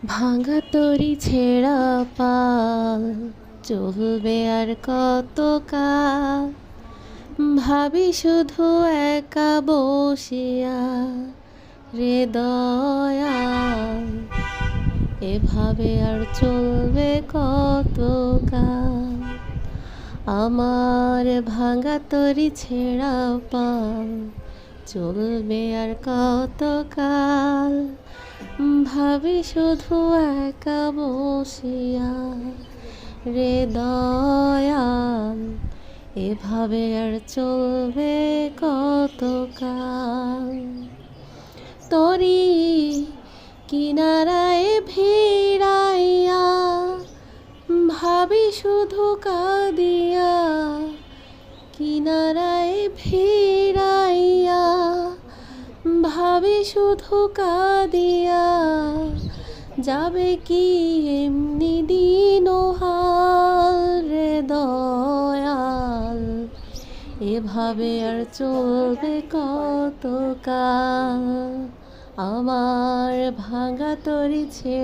ভাঙা তরি ছেঁড়া পাল চলবে আর কত কাল। ভাবি শুধু একা বসিয়া রে দয়াল, এভাবে আর চলবে কত কাল। আমার ভাঙা তরি ছেঁড়া পাল চলবে আর কত কাল। ভাবি শুধু একা বসিয়া রে দয়াল, এভাবে আর চলবে কত কাল। তরি কিনারায় ভিড়াইয়া ভাবি শুধু কাঁদিয়া, কিনারায় ভিড়াইয়া ভাবি শুধু কাঁদিয়া, যাবে কি এমনি দিন হাল রে দয়াল, এভাবে আর চলবে কত কাল। আমার ভাঙা তরি ছেঁড়া